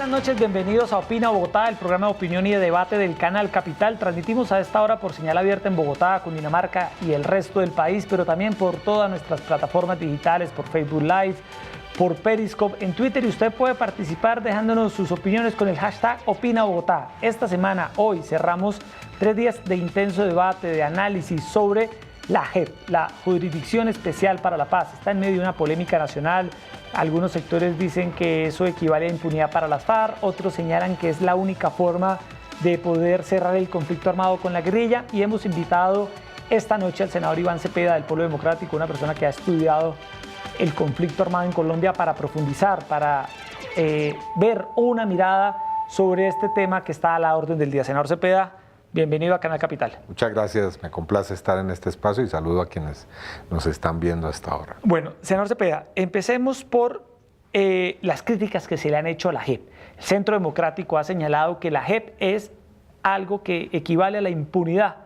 buenas noches, bienvenidos a Opina Bogotá, el programa de opinión y de debate del Canal Capital. Transmitimos a esta hora por señal abierta en Bogotá, Cundinamarca y el resto del país, pero también por todas nuestras plataformas digitales, por Facebook Live, por Periscope, en Twitter, y usted puede participar dejándonos sus opiniones con el hashtag Opina Bogotá. Esta semana, hoy, cerramos 3 días de intenso debate, de análisis sobre la JEP, la Jurisdicción Especial para la Paz. Está en medio de una polémica nacional. Algunos sectores dicen que eso equivale a impunidad para las FARC, otros señalan que es la única forma de poder cerrar el conflicto armado con la guerrilla, y hemos invitado esta noche al senador Iván Cepeda del Polo Democrático, una persona que ha estudiado el conflicto armado en Colombia, para profundizar, para ver una mirada sobre este tema que está a la orden del día. Senador Cepeda, bienvenido a Canal Capital. Muchas gracias, me complace estar en este espacio y saludo a quienes nos están viendo a esta hora. Bueno, senador Cepeda, empecemos por las críticas que se le han hecho a la JEP. El Centro Democrático ha señalado que la JEP es algo que equivale a la impunidad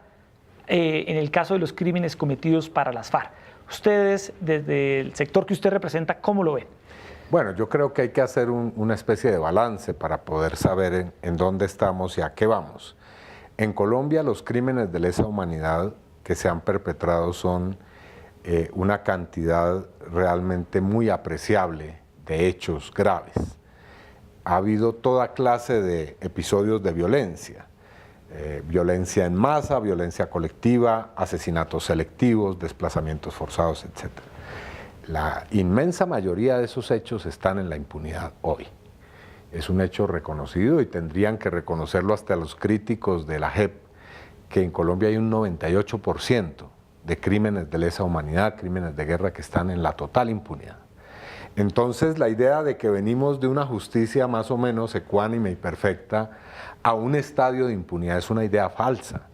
en el caso de los crímenes cometidos para las FARC. Ustedes, desde el sector que usted representa, ¿cómo lo ven? Bueno, yo creo que hay que hacer una especie de balance para poder saber en dónde estamos y a qué vamos. En Colombia, los crímenes de lesa humanidad que se han perpetrado son una cantidad realmente muy apreciable de hechos graves. Ha habido toda clase de episodios de violencia. Violencia en masa, violencia colectiva, asesinatos selectivos, desplazamientos forzados, etc. La inmensa mayoría de esos hechos están en la impunidad hoy. Es un hecho reconocido y tendrían que reconocerlo hasta los críticos de la JEP, que en Colombia hay un 98% de crímenes de lesa humanidad, crímenes de guerra, que están en la total impunidad. Entonces, la idea de que venimos de una justicia más o menos ecuánime y perfecta a un estadio de impunidad es una idea falsa.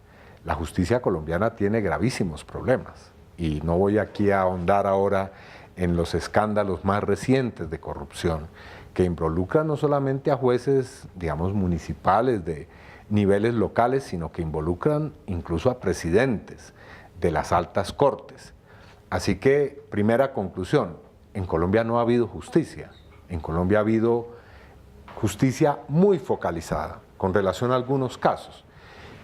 La justicia colombiana tiene gravísimos problemas y no voy aquí a ahondar ahora en los escándalos más recientes de corrupción que involucran no solamente a jueces, digamos, municipales de niveles locales, sino que involucran incluso a presidentes de las altas cortes. Así que, primera conclusión, en Colombia no ha habido justicia. En Colombia ha habido justicia muy focalizada con relación a algunos casos.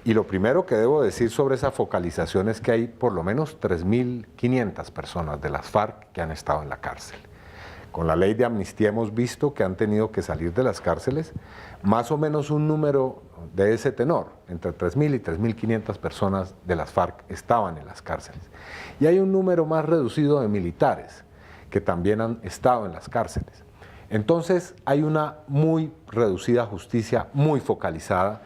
Y lo primero que debo decir sobre esa focalización es que hay por lo menos 3.500 personas de las FARC que han estado en la cárcel. Con la ley de amnistía hemos visto que han tenido que salir de las cárceles más o menos un número de ese tenor, entre 3.000 y 3.500 personas de las FARC estaban en las cárceles. Y hay un número más reducido de militares que también han estado en las cárceles. Entonces hay una muy reducida justicia, muy focalizada,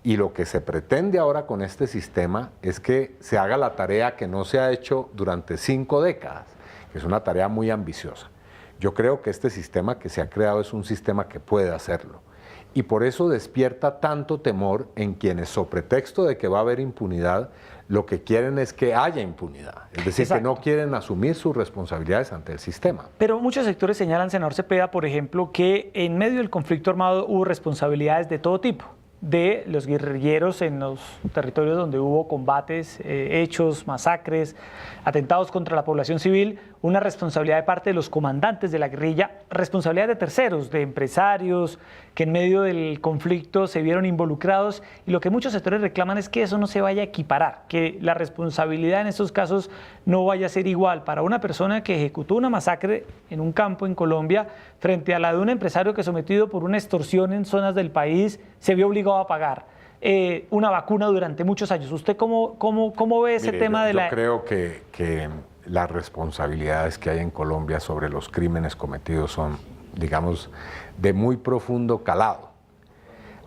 y lo que se pretende ahora con este sistema es que se haga la tarea que no se ha hecho durante 5 décadas, que es una tarea muy ambiciosa. Yo creo que este sistema que se ha creado es un sistema que puede hacerlo, y por eso despierta tanto temor en quienes, sobre pretexto de que va a haber impunidad, lo que quieren es que haya impunidad, es decir, exacto, que no quieren asumir sus responsabilidades ante el sistema. Pero muchos sectores señalan, senador Cepeda, por ejemplo, que en medio del conflicto armado hubo responsabilidades de todo tipo, de los guerrilleros en los territorios donde hubo combates, hechos, masacres, atentados contra la población civil, una responsabilidad de parte de los comandantes de la guerrilla, responsabilidad de terceros, de empresarios que en medio del conflicto se vieron involucrados, y lo que muchos sectores reclaman es que eso no se vaya a equiparar, que la responsabilidad en estos casos no vaya a ser igual para una persona que ejecutó una masacre en un campo en Colombia frente a la de un empresario que, sometido por una extorsión en zonas del país, se vio obligado a pagar una vacuna durante muchos años. ¿Usted cómo ve ese tema de la...? Yo creo que las responsabilidades que hay en Colombia sobre los crímenes cometidos son, digamos, de muy profundo calado.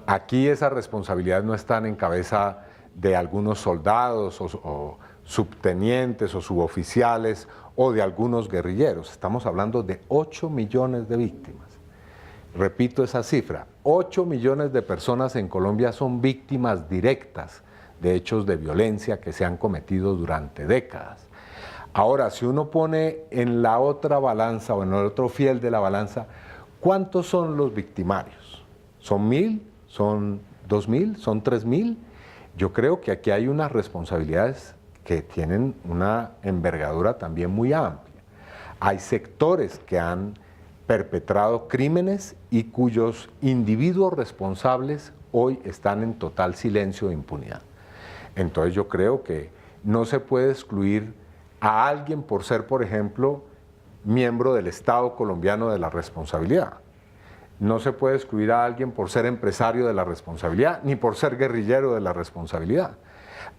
Aquí esas responsabilidades no están en cabeza de algunos soldados o subtenientes o suboficiales o de algunos guerrilleros. Estamos hablando de 8 millones de víctimas. Repito esa cifra, 8 millones de personas en Colombia son víctimas directas de hechos de violencia que se han cometido durante décadas. Ahora, si uno pone en la otra balanza o en el otro fiel de la balanza, ¿cuántos son los victimarios? ¿Son 1.000? ¿Son 2.000? ¿Son 3.000? Yo creo que aquí hay unas responsabilidades que tienen una envergadura también muy amplia. Hay sectores que han perpetrado crímenes y cuyos individuos responsables hoy están en total silencio e impunidad. Entonces yo creo que no se puede excluir a alguien por ser, por ejemplo, miembro del Estado colombiano de la responsabilidad. No se puede excluir a alguien por ser empresario de la responsabilidad, ni por ser guerrillero de la responsabilidad.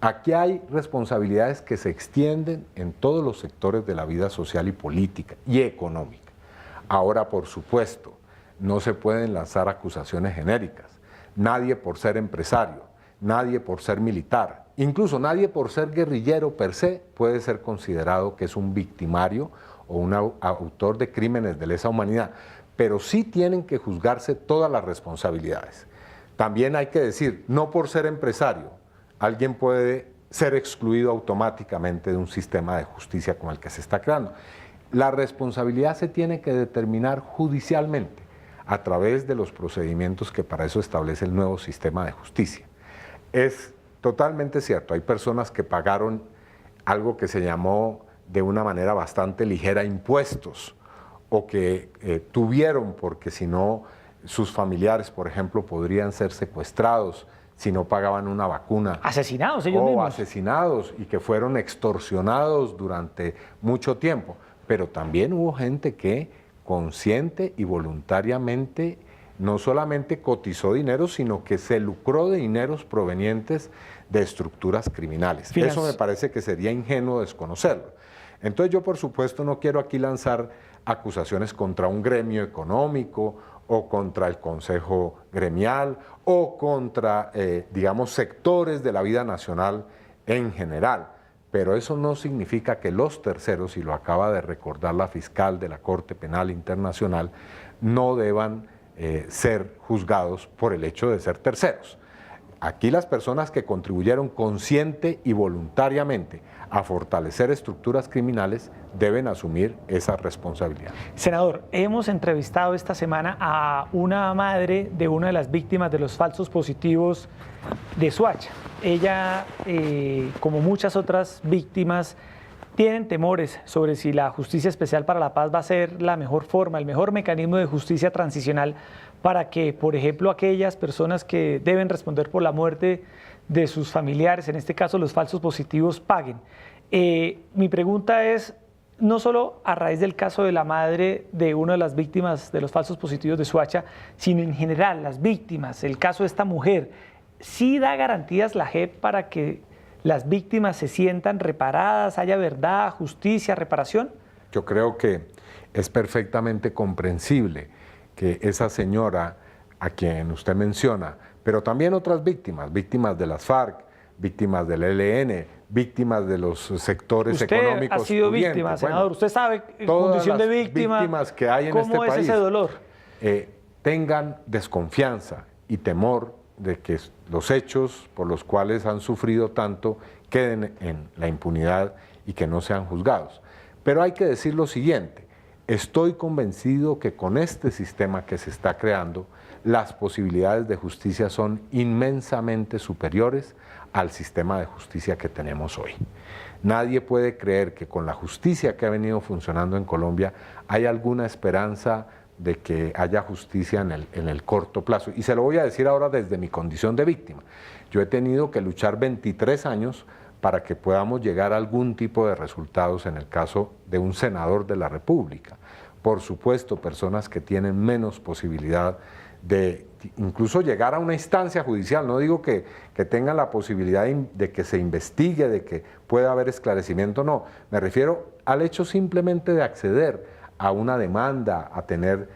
Aquí hay responsabilidades que se extienden en todos los sectores de la vida social y política y económica. Ahora, por supuesto, no se pueden lanzar acusaciones genéricas. Nadie por ser empresario, nadie por ser militar, incluso nadie por ser guerrillero per se puede ser considerado que es un victimario o un autor de crímenes de lesa humanidad, pero sí tienen que juzgarse todas las responsabilidades. También hay que decir, no por ser empresario, alguien puede ser excluido automáticamente de un sistema de justicia como el que se está creando. La responsabilidad se tiene que determinar judicialmente a través de los procedimientos que para eso establece el nuevo sistema de justicia. Es totalmente cierto, hay personas que pagaron algo que se llamó de una manera bastante ligera impuestos, o que tuvieron, porque si no sus familiares, por ejemplo, podrían ser secuestrados si no pagaban una vacuna. Asesinados ellos mismos. O asesinados y que fueron extorsionados durante mucho tiempo. Pero también hubo gente que consciente y voluntariamente no solamente cotizó dinero, sino que se lucró de dineros provenientes de estructuras criminales. Eso me parece que sería ingenuo desconocerlo. Entonces yo, por supuesto, no quiero aquí lanzar acusaciones contra un gremio económico o contra el Consejo Gremial o contra, digamos, sectores de la vida nacional en general. Pero eso no significa que los terceros, y lo acaba de recordar la fiscal de la Corte Penal Internacional, no deban ser juzgados por el hecho de ser terceros. Aquí las personas que contribuyeron consciente y voluntariamente a fortalecer estructuras criminales deben asumir esa responsabilidad. Senador, hemos entrevistado esta semana a una madre de una de las víctimas de los falsos positivos de Soacha. Ella, como muchas otras víctimas, tienen temores sobre si la Justicia Especial para la Paz va a ser la mejor forma, el mejor mecanismo de justicia transicional para que, por ejemplo, aquellas personas que deben responder por la muerte de sus familiares, en este caso los falsos positivos, paguen. Mi pregunta es, no solo a raíz del caso de la madre de una de las víctimas de los falsos positivos de Soacha, sino en general, las víctimas, el caso de esta mujer, ¿sí da garantías la JEP para que las víctimas se sientan reparadas, haya verdad, justicia, reparación? Yo creo que es perfectamente comprensible que esa señora a quien usted menciona, pero también otras víctimas, víctimas de las FARC, víctimas del ELN, víctimas de los sectores económicos. Usted ha sido víctima, senador. Bueno, usted sabe, en condición de víctimas que hay en este país, ¿cómo es ese dolor? Tengan desconfianza y temor de que los hechos por los cuales han sufrido tanto queden en la impunidad y que no sean juzgados. Pero hay que decir lo siguiente, estoy convencido que con este sistema que se está creando, las posibilidades de justicia son inmensamente superiores al sistema de justicia que tenemos hoy. Nadie puede creer que con la justicia que ha venido funcionando en Colombia hay alguna esperanza de que haya justicia en el corto plazo. Y se lo voy a decir ahora desde mi condición de víctima. Yo he tenido que luchar 23 años para que podamos llegar a algún tipo de resultados en el caso de un senador de la República. Por supuesto, personas que tienen menos posibilidad de incluso llegar a una instancia judicial. No digo que tengan la posibilidad de que se investigue, de que pueda haber esclarecimiento, no. Me refiero al hecho simplemente de acceder a una demanda, a tener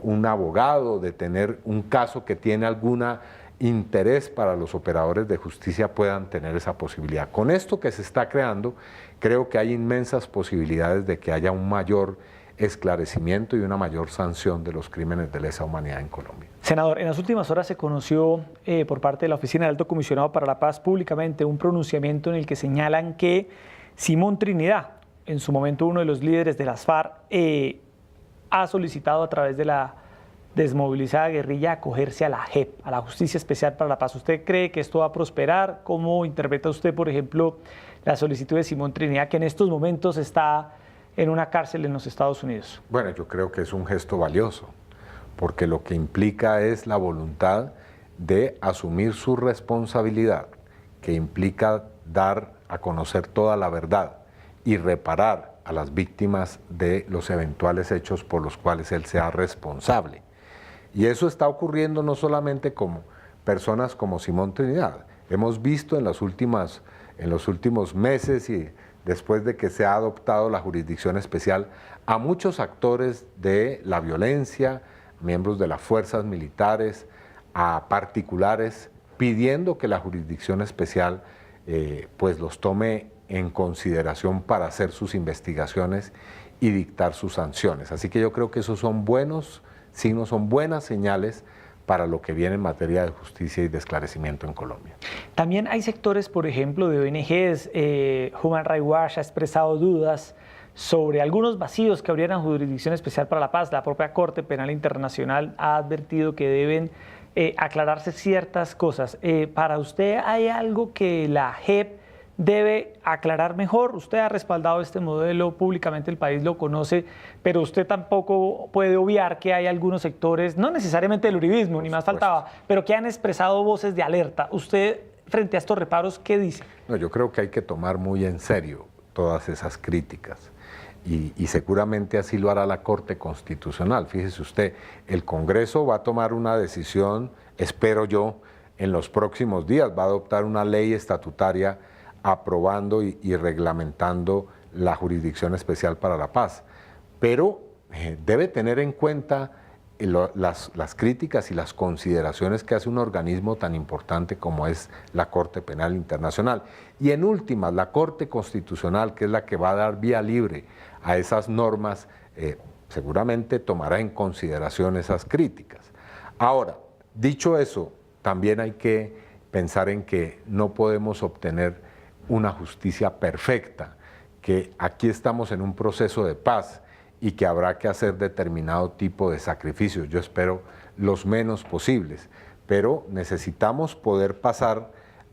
un abogado, de tener un caso que tiene algún interés para los operadores de justicia puedan tener esa posibilidad. Con esto que se está creando, creo que hay inmensas posibilidades de que haya un mayor esclarecimiento y una mayor sanción de los crímenes de lesa humanidad en Colombia. Senador, en las últimas horas se conoció por parte de la Oficina del Alto Comisionado para la Paz públicamente un pronunciamiento en el que señalan que Simón Trinidad, en su momento uno de los líderes de las FARC, ha solicitado a través de la desmovilizada guerrilla acogerse a la JEP, a la Justicia Especial para la Paz. ¿Usted cree que esto va a prosperar? ¿Cómo interpreta usted, por ejemplo, la solicitud de Simón Trinidad, que en estos momentos está en una cárcel en los Estados Unidos? Bueno, yo creo que es un gesto valioso, porque lo que implica es la voluntad de asumir su responsabilidad, que implica dar a conocer toda la verdad y reparar a las víctimas de los eventuales hechos por los cuales él sea responsable. Y eso está ocurriendo no solamente como personas como Simón Trinidad. Hemos visto en los últimos meses y después de que se ha adoptado la jurisdicción especial a muchos actores de la violencia, miembros de las fuerzas militares, a particulares, pidiendo que la jurisdicción especial pues los tome en consideración para hacer sus investigaciones y dictar sus sanciones. Así que yo creo que esos son buenos signos, son buenas señales para lo que viene en materia de justicia y de esclarecimiento en Colombia. También hay sectores, por ejemplo, de ONGs, Human Rights Watch ha expresado dudas sobre algunos vacíos que abrieran jurisdicción especial para la paz. La propia Corte Penal Internacional ha advertido que deben aclararse ciertas cosas. ¿Para usted hay algo que la JEP debe aclarar mejor? Usted ha respaldado este modelo públicamente, el país lo conoce, pero usted tampoco puede obviar que hay algunos sectores, no necesariamente del uribismo, ni más faltaba, pero que han expresado voces de alerta. ¿Usted, frente a estos reparos, qué dice? No, yo creo que hay que tomar muy en serio todas esas críticas. Y seguramente así lo hará la Corte Constitucional. Fíjese usted, el Congreso va a tomar una decisión, espero yo, en los próximos días, va a adoptar una ley estatutaria aprobando y reglamentando la Jurisdicción Especial para la Paz. Pero debe tener en cuenta las críticas y las consideraciones que hace un organismo tan importante como es la Corte Penal Internacional. Y en últimas, la Corte Constitucional, que es la que va a dar vía libre a esas normas, seguramente tomará en consideración esas críticas. Ahora, dicho eso, también hay que pensar en que no podemos obtener una justicia perfecta, que aquí estamos en un proceso de paz y que habrá que hacer determinado tipo de sacrificios. Yo espero los menos posibles, pero necesitamos poder pasar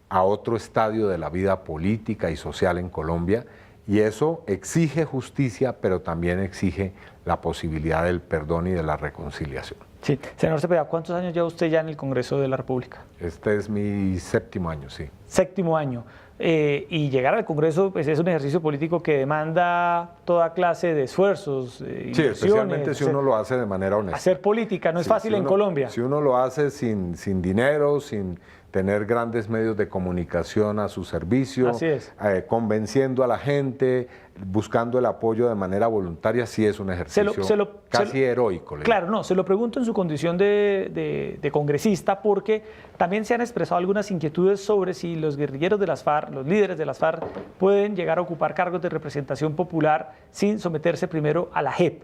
a otro estadio de la vida política y social en Colombia, y eso exige justicia, pero también exige la posibilidad del perdón y de la reconciliación. Sí. Senador Cepeda, ¿cuántos años lleva usted ya en el Congreso de la República? Este es mi 7º año, sí. 7º año. Y llegar al Congreso pues, es un ejercicio político que demanda toda clase de esfuerzos. Sí, especialmente si uno lo hace de manera honesta. Hacer política no es fácil en Colombia. Si uno lo hace sin dinero, sin tener grandes medios de comunicación a su servicio, así es. Convenciendo a la gente, buscando el apoyo de manera voluntaria, sí es un ejercicio casi heroico. Claro, no, se lo pregunto en su condición de congresista, porque también se han expresado algunas inquietudes sobre si los guerrilleros de las FARC, los líderes de las FARC, pueden llegar a ocupar cargos de representación popular sin someterse primero a la JEP,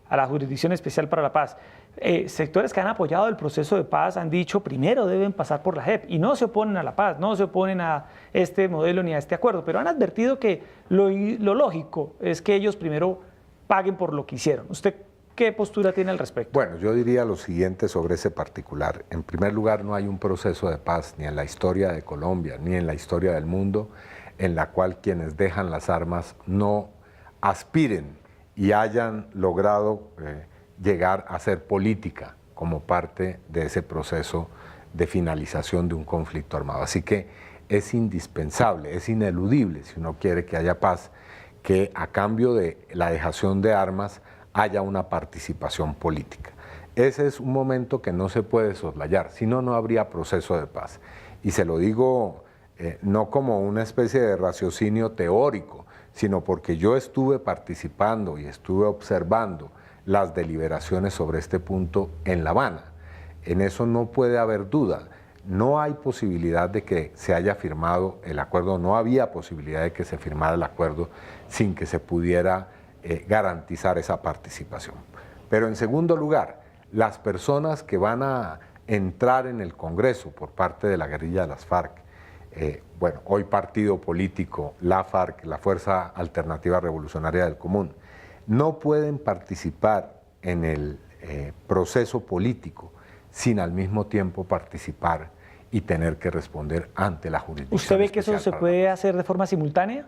a la Jurisdicción Especial para la Paz. Sectores que han apoyado el proceso de paz han dicho primero deben pasar por la JEP y no se oponen a la paz, no se oponen a este modelo ni a este acuerdo, pero han advertido que lo lógico es que ellos primero paguen por lo que hicieron. ¿Usted qué postura tiene al respecto? Bueno, yo diría lo siguiente sobre ese particular. En primer lugar, no hay un proceso de paz ni en la historia de Colombia ni en la historia del mundo en la cual quienes dejan las armas no aspiren y hayan logrado llegar a hacer política como parte de ese proceso de finalización de un conflicto armado. Así que es indispensable, es ineludible, si uno quiere que haya paz, que a cambio de la dejación de armas haya una participación política. Ese es un momento que no se puede soslayar, si no, no habría proceso de paz. Y se lo digo no como una especie de raciocinio teórico, sino porque yo estuve participando y estuve observando las deliberaciones sobre este punto en La Habana. En eso no puede haber duda. No hay posibilidad de que se haya firmado el acuerdo, no había posibilidad de que se firmara el acuerdo sin que se pudiera garantizar esa participación. Pero en segundo lugar, las personas que van a entrar en el Congreso por parte de la guerrilla de las FARC, bueno, hoy partido político, la FARC, la Fuerza Alternativa Revolucionaria del Común, no pueden participar en el proceso político sin al mismo tiempo participar y tener que responder ante la jurisdicción. ¿Usted ve que eso se puede hacer de forma simultánea?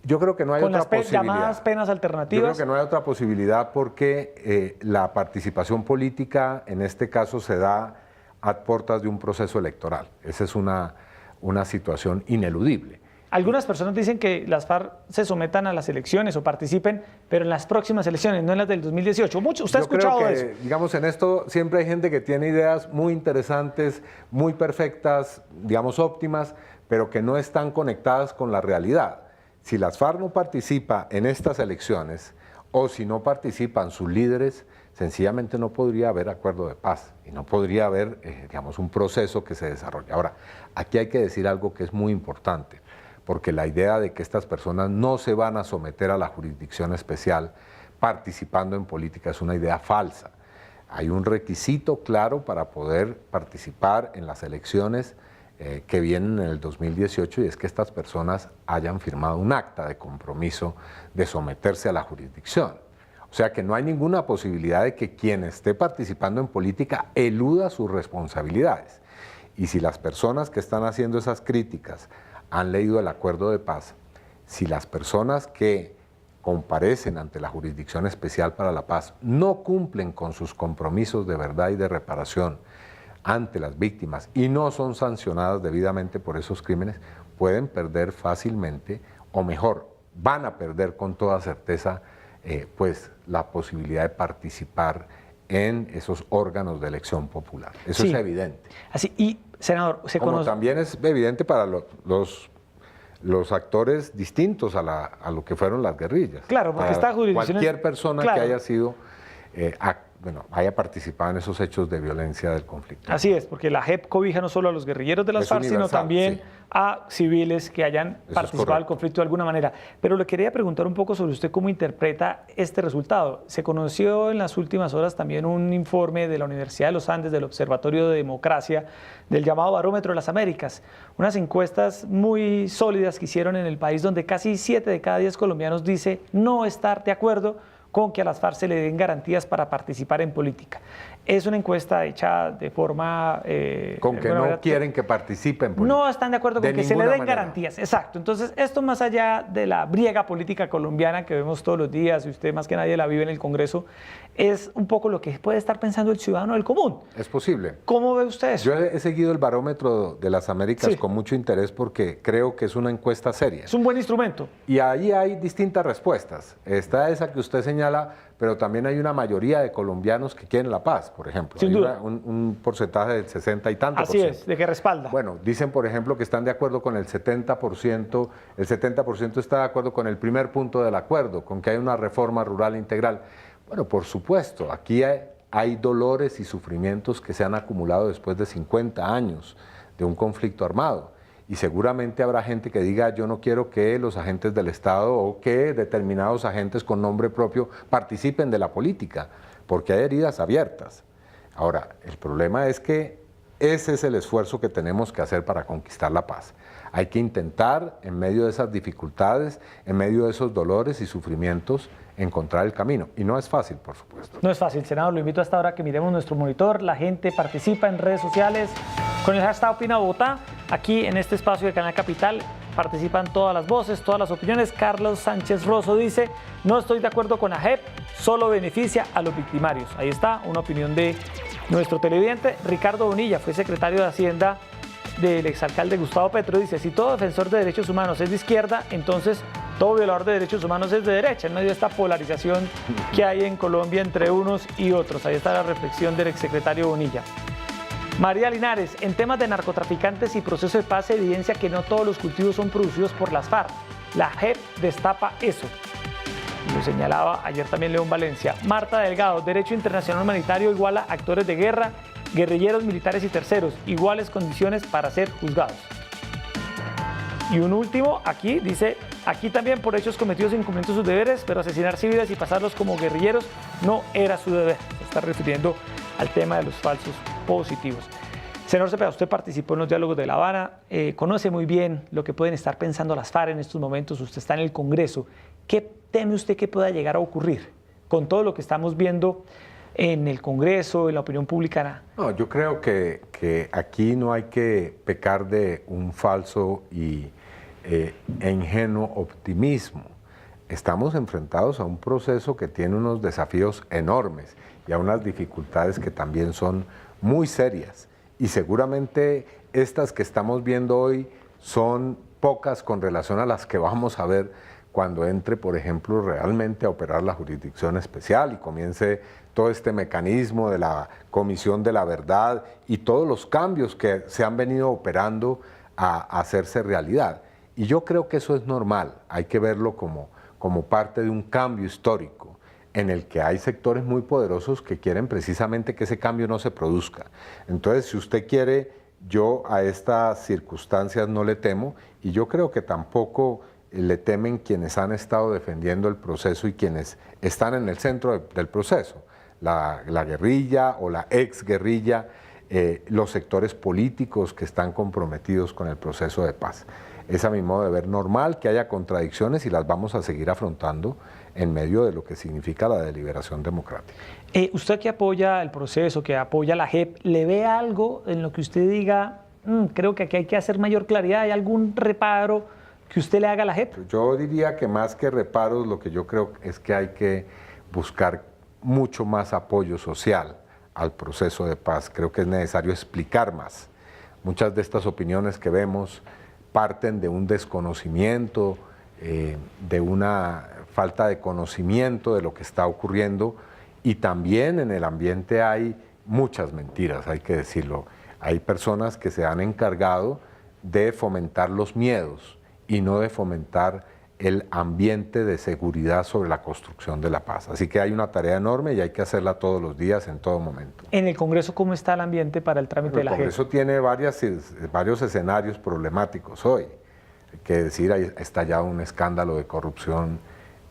Yo creo que no hay con otra las llamadas penas alternativas. Yo creo que no hay otra posibilidad porque la participación política en este caso se da a puertas de un proceso electoral. Esa es una situación ineludible. Algunas personas dicen que las FARC se sometan a las elecciones o participen, pero en las próximas elecciones, no en las del 2018. ¿Usted ha escuchado creo que, eso? Digamos, en esto siempre hay gente que tiene ideas muy interesantes, muy perfectas, digamos, óptimas, pero que no están conectadas con la realidad. Si las FARC no participa en estas elecciones o si no participan sus líderes, sencillamente no podría haber acuerdo de paz y no podría haber, digamos, un proceso que se desarrolle. Ahora, aquí hay que decir algo que es muy importante, porque la idea de que estas personas no se van a someter a la jurisdicción especial participando en política es una idea falsa. Hay un requisito claro para poder participar en las elecciones que vienen en el 2018 y es que estas personas hayan firmado un acta de compromiso de someterse a la jurisdicción. O sea que no hay ninguna posibilidad de que quien esté participando en política eluda sus responsabilidades. Y si las personas que están haciendo esas críticas han leído el acuerdo de paz, si las personas que comparecen ante la Jurisdicción Especial para la Paz no cumplen con sus compromisos de verdad y de reparación ante las víctimas y no son sancionadas debidamente por esos crímenes, pueden perder fácilmente, o mejor, van a perder con toda certeza pues la posibilidad de participar en esos órganos de elección popular. Eso es evidente. Así, y, senador, como también es evidente para los actores distintos a lo que fueron las guerrillas. Claro, porque esta jurisdicción cualquier persona que haya sido haya participado en esos hechos de violencia del conflicto. Así es, porque la JEP cobija no solo a los guerrilleros de las FARC, sino también a civiles que hayan participado del conflicto de alguna manera. Pero le quería preguntar un poco sobre usted cómo interpreta este resultado. Se conoció en las últimas horas también un informe de la Universidad de los Andes, del Observatorio de Democracia, del llamado Barómetro de las Américas, unas encuestas muy sólidas que hicieron en el país donde casi 7 de cada 10 colombianos dice no estar de acuerdo con que a las FARC se le den garantías para participar en política. Es una encuesta hecha de forma... con que no quieren que participen. No están de acuerdo con que se le den garantías, exacto. Entonces, esto más allá de la briega política colombiana que vemos todos los días, y usted más que nadie la vive en el Congreso, es un poco lo que puede estar pensando el ciudadano del común. Es posible. ¿Cómo ve usted eso? Yo he seguido el Barómetro de las Américas con mucho interés porque creo que es una encuesta seria. Es un buen instrumento. Y ahí hay distintas respuestas. Está esa que usted señala, pero también hay una mayoría de colombianos que quieren la paz, por ejemplo. Sin duda. Un porcentaje del 60 y tanto Así es, de que respalda. Bueno, dicen, por ejemplo, que están de acuerdo con el 70%, el 70% está de acuerdo con el primer punto del acuerdo, con que hay una reforma rural integral. Bueno, por supuesto, aquí hay dolores y sufrimientos que se han acumulado después de 50 años de un conflicto armado. Y seguramente habrá gente que diga, yo no quiero que los agentes del Estado o que determinados agentes con nombre propio participen de la política, porque hay heridas abiertas. Ahora, el problema es que ese es el esfuerzo que tenemos que hacer para conquistar la paz. Hay que intentar, en medio de esas dificultades, en medio de esos dolores y sufrimientos, encontrar el camino. Y no es fácil, por supuesto. No es fácil, senador. Lo invito hasta ahora a que miremos nuestro monitor. La gente participa en redes sociales con el hashtag Opina Bogotá. Aquí en este espacio de Canal Capital participan todas las voces, todas las opiniones. Carlos Sánchez Rosso dice, no estoy de acuerdo con la JEP, solo beneficia a los victimarios. Ahí está una opinión de nuestro televidente. Ricardo Bonilla fue secretario de Hacienda del exalcalde Gustavo Petro. Dice, si todo defensor de derechos humanos es de izquierda, entonces todo violador de derechos humanos es de derecha, en medio de esta polarización que hay en Colombia entre unos y otros. Ahí está la reflexión del exsecretario Bonilla. María Linares, en temas de narcotraficantes y proceso de paz se evidencia que no todos los cultivos son producidos por las FARC. La JEP destapa eso. Lo señalaba ayer también León Valencia. Marta Delgado, derecho internacional humanitario igual a actores de guerra, guerrilleros, militares y terceros, iguales condiciones para ser juzgados. Y un último, aquí dice, aquí también por hechos cometidos incumpliendo sus deberes, pero asesinar civiles y pasarlos como guerrilleros no era su deber. Se está refiriendo al tema de los falsos positivos. Senador Cepeda, usted participó en los diálogos de La Habana, conoce muy bien lo que pueden estar pensando las FARC en estos momentos, usted está en el Congreso. ¿Qué teme usted que pueda llegar a ocurrir con todo lo que estamos viendo en el Congreso, en la opinión pública? No, yo creo que aquí no hay que pecar de un falso y e ingenuo optimismo. Estamos enfrentados a un proceso que tiene unos desafíos enormes y a unas dificultades que también son muy serias. Y seguramente estas que estamos viendo hoy son pocas con relación a las que vamos a ver cuando entre, por ejemplo, realmente a operar la jurisdicción especial y comience todo este mecanismo de la Comisión de la Verdad y todos los cambios que se han venido operando a hacerse realidad. Y yo creo que eso es normal, hay que verlo como parte de un cambio histórico en el que hay sectores muy poderosos que quieren precisamente que ese cambio no se produzca. Entonces, si usted quiere, yo a estas circunstancias no le temo y yo creo que tampoco le temen quienes han estado defendiendo el proceso y quienes están en el centro del proceso, la guerrilla o la exguerrilla, los sectores políticos que están comprometidos con el proceso de paz. Es a mi modo de ver normal que haya contradicciones y las vamos a seguir afrontando en medio de lo que significa la deliberación democrática. Usted que apoya el proceso, que apoya la JEP, ¿le ve algo en lo que usted diga, creo que aquí hay que hacer mayor claridad? ¿Hay algún reparo que usted le haga a la JEP? Yo diría que más que reparos, lo que yo creo es que hay que buscar mucho más apoyo social al proceso de paz. Creo que es necesario explicar más. Muchas de estas opiniones que vemos parten de un desconocimiento, de una falta de conocimiento de lo que está ocurriendo y también en el ambiente hay muchas mentiras, hay que decirlo. Hay personas que se han encargado de fomentar los miedos y no de fomentar el ambiente de seguridad sobre la construcción de la paz. Así que hay una tarea enorme y hay que hacerla todos los días, en todo momento. En el Congreso, ¿cómo está el ambiente para el trámite de la JEP? El Congreso tiene varios escenarios problemáticos hoy. Hay que decir, ha estallado un escándalo de corrupción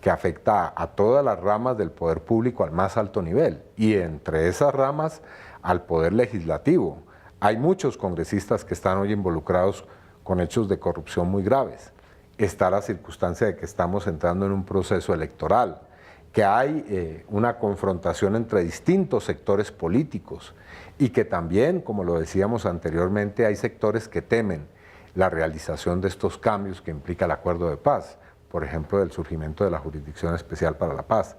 que afecta a todas las ramas del poder público al más alto nivel y entre esas ramas al poder legislativo. Hay muchos congresistas que están hoy involucrados con hechos de corrupción muy graves. Está la circunstancia de que estamos entrando en un proceso electoral, que hay una confrontación entre distintos sectores políticos y que también, como lo decíamos anteriormente, hay sectores que temen la realización de estos cambios que implica el acuerdo de paz, por ejemplo, el surgimiento de la Jurisdicción Especial para la Paz.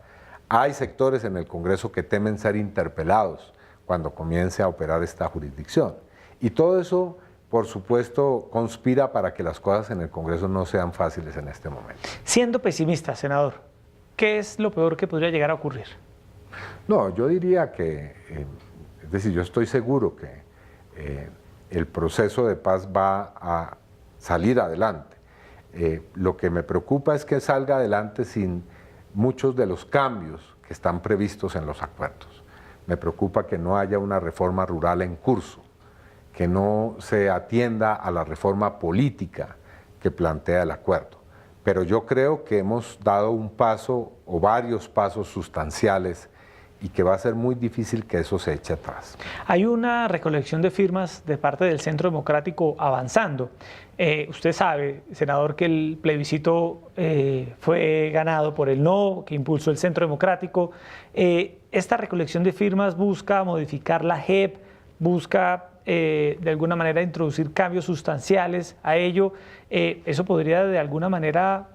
Hay sectores en el Congreso que temen ser interpelados cuando comience a operar esta jurisdicción. Y todo eso, por supuesto, conspira para que las cosas en el Congreso no sean fáciles en este momento. Siendo pesimista, senador, ¿qué es lo peor que podría llegar a ocurrir? No, yo diría que, es decir, yo estoy seguro que el proceso de paz va a salir adelante. Lo que me preocupa es que salga adelante sin muchos de los cambios que están previstos en los acuerdos. Me preocupa que no haya una reforma rural en curso, que no se atienda a la reforma política que plantea el acuerdo. Pero yo creo que hemos dado un paso o varios pasos sustanciales y que va a ser muy difícil que eso se eche atrás. Hay una recolección de firmas de parte del Centro Democrático avanzando. Usted sabe, senador, que el plebiscito fue ganado por el no, que impulsó el Centro Democrático. Esta recolección de firmas busca modificar la JEP, busca de alguna manera introducir cambios sustanciales a ello. Eso podría de alguna manera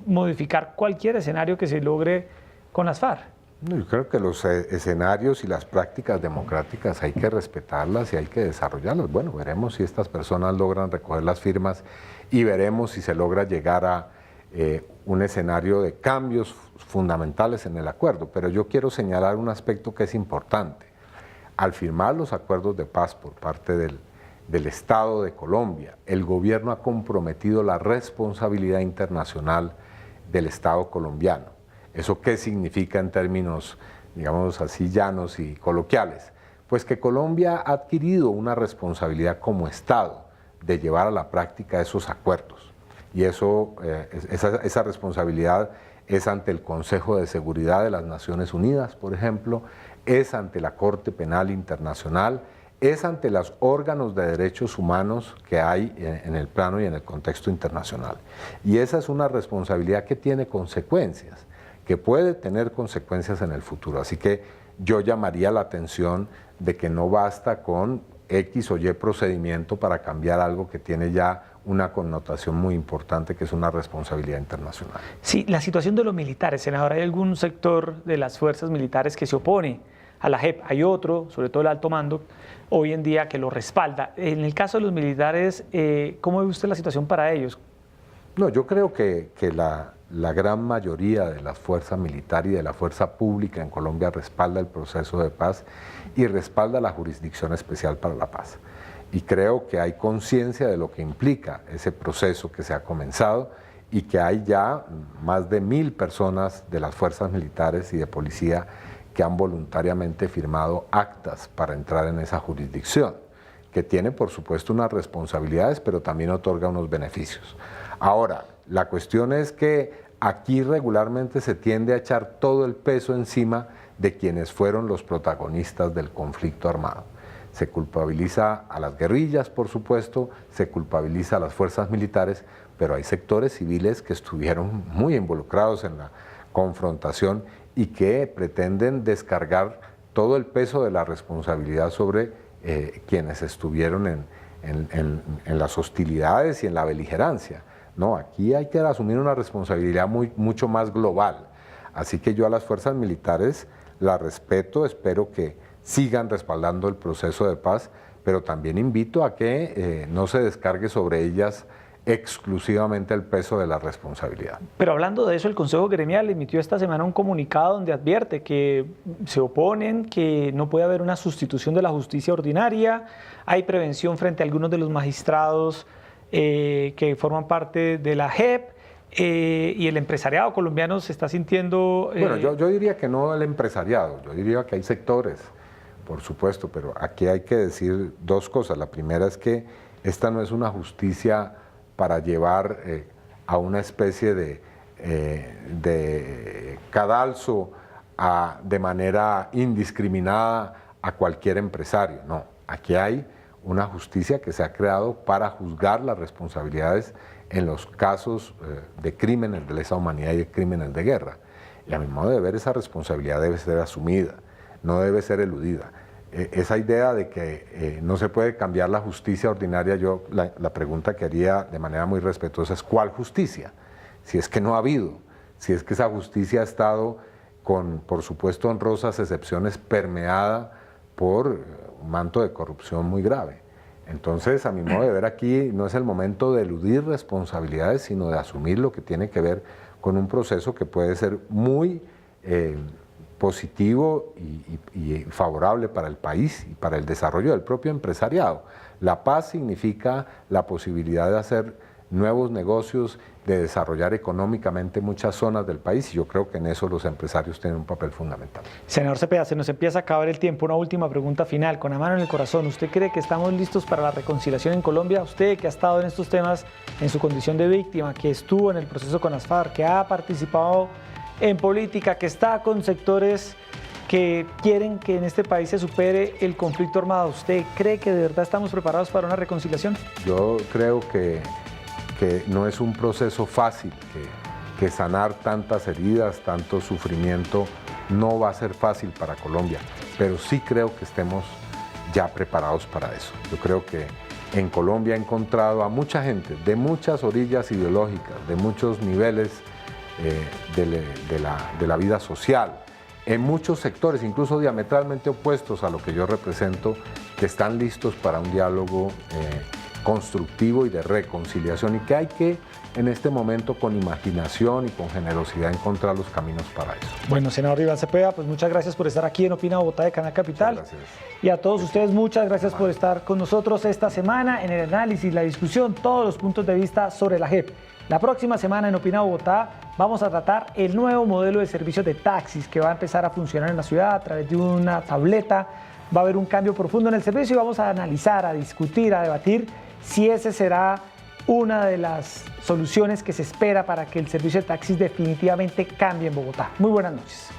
modificar cualquier escenario que se logre con las FARC. Yo creo que los escenarios y las prácticas democráticas hay que respetarlas y hay que desarrollarlas. Bueno, veremos si estas personas logran recoger las firmas y veremos si se logra llegar a un escenario de cambios fundamentales en el acuerdo. Pero yo quiero señalar un aspecto que es importante. Al firmar los acuerdos de paz por parte del Estado de Colombia, el gobierno ha comprometido la responsabilidad internacional del Estado colombiano. ¿Eso qué significa en términos, digamos así, llanos y coloquiales? Pues que Colombia ha adquirido una responsabilidad como Estado de llevar a la práctica esos acuerdos. Y esa responsabilidad es ante el Consejo de Seguridad de las Naciones Unidas, por ejemplo, es ante la Corte Penal Internacional, es ante los órganos de derechos humanos que hay en el plano y en el contexto internacional. Y esa es una responsabilidad que tiene consecuencias, que puede tener consecuencias en el futuro. Así que yo llamaría la atención de que no basta con X o Y procedimiento para cambiar algo que tiene ya una connotación muy importante que es una responsabilidad internacional. Sí, la situación de los militares, senador, ¿hay algún sector de las fuerzas militares que se opone a la JEP? Hay otro, sobre todo el alto mando, hoy en día que lo respalda. En el caso de los militares, ¿cómo ve usted la situación para ellos? No, yo creo que la gran mayoría de las fuerzas militares y de la fuerza pública en Colombia respalda el proceso de paz y respalda la Jurisdicción Especial para la Paz. Y creo que hay conciencia de lo que implica ese proceso que se ha comenzado y que hay ya más de 1000 personas de las fuerzas militares y de policía que han voluntariamente firmado actas para entrar en esa jurisdicción, que tiene por supuesto unas responsabilidades, pero también otorga unos beneficios. Ahora, la cuestión es que aquí regularmente se tiende a echar todo el peso encima de quienes fueron los protagonistas del conflicto armado. Se culpabiliza a las guerrillas, por supuesto, se culpabiliza a las fuerzas militares, pero hay sectores civiles que estuvieron muy involucrados en la confrontación y que pretenden descargar todo el peso de la responsabilidad sobre quienes estuvieron en las hostilidades y en la beligerancia. No, aquí hay que asumir una responsabilidad mucho más global. Así que yo a las fuerzas militares las respeto, espero que sigan respaldando el proceso de paz, pero también invito a que no se descargue sobre ellas exclusivamente el peso de la responsabilidad. Pero hablando de eso, el Consejo Gremial emitió esta semana un comunicado donde advierte que se oponen, que no puede haber una sustitución de la justicia ordinaria, hay prevención frente a algunos de los magistrados que forman parte de la JEP, y el empresariado colombiano se está sintiendo... Bueno, yo diría que no el empresariado, yo diría que hay sectores, por supuesto, pero aquí hay que decir dos cosas. La primera es que esta no es una justicia para llevar a una especie de cadalso de manera indiscriminada a cualquier empresario, no. Aquí hay una justicia que se ha creado para juzgar las responsabilidades en los casos de crímenes de lesa humanidad y de crímenes de guerra. Y a mi modo de ver, esa responsabilidad debe ser asumida, no debe ser eludida. Esa idea de que no se puede cambiar la justicia ordinaria, yo la pregunta que haría de manera muy respetuosa es ¿cuál justicia? Si es que no ha habido, si es que esa justicia ha estado con, por supuesto, honrosas excepciones, permeada por un manto de corrupción muy grave. Entonces, a mi modo de ver, aquí no es el momento de eludir responsabilidades, sino de asumir lo que tiene que ver con un proceso que puede ser muy positivo y favorable para el país y para el desarrollo del propio empresariado. La paz significa la posibilidad de hacer nuevos negocios, de desarrollar económicamente muchas zonas del país, y yo creo que en eso los empresarios tienen un papel fundamental. Senador Cepeda, se nos empieza a acabar el tiempo. Una última pregunta final, con la mano en el corazón. ¿Usted cree que estamos listos para la reconciliación en Colombia? Usted que ha estado en estos temas en su condición de víctima, que estuvo en el proceso con las FARC, que ha participado en política, que está con sectores que quieren que en este país se supere el conflicto armado. ¿Usted cree que de verdad estamos preparados para una reconciliación? Yo creo que no es un proceso fácil, que sanar tantas heridas, tanto sufrimiento, no va a ser fácil para Colombia, pero sí creo que estemos ya preparados para eso. Yo creo que en Colombia he encontrado a mucha gente de muchas orillas ideológicas, de muchos niveles de la vida social, en muchos sectores, incluso diametralmente opuestos a lo que yo represento, que están listos para un diálogo constructivo y de reconciliación, y que hay que en este momento con imaginación y con generosidad encontrar los caminos para eso. Bueno, senador Iván Cepeda, pues muchas gracias por estar aquí en Opina Bogotá de Canal Capital. Gracias. Y a todos ustedes muchas gracias por estar con nosotros esta semana en el análisis, la discusión, todos los puntos de vista sobre la JEP. La próxima semana en Opina Bogotá vamos a tratar el nuevo modelo de servicios de taxis que va a empezar a funcionar en la ciudad a través de una tableta. Va a haber un cambio profundo en el servicio y vamos a analizar, a discutir, a debatir si ese será una de las soluciones que se espera para que el servicio de taxis definitivamente cambie en Bogotá. Muy buenas noches.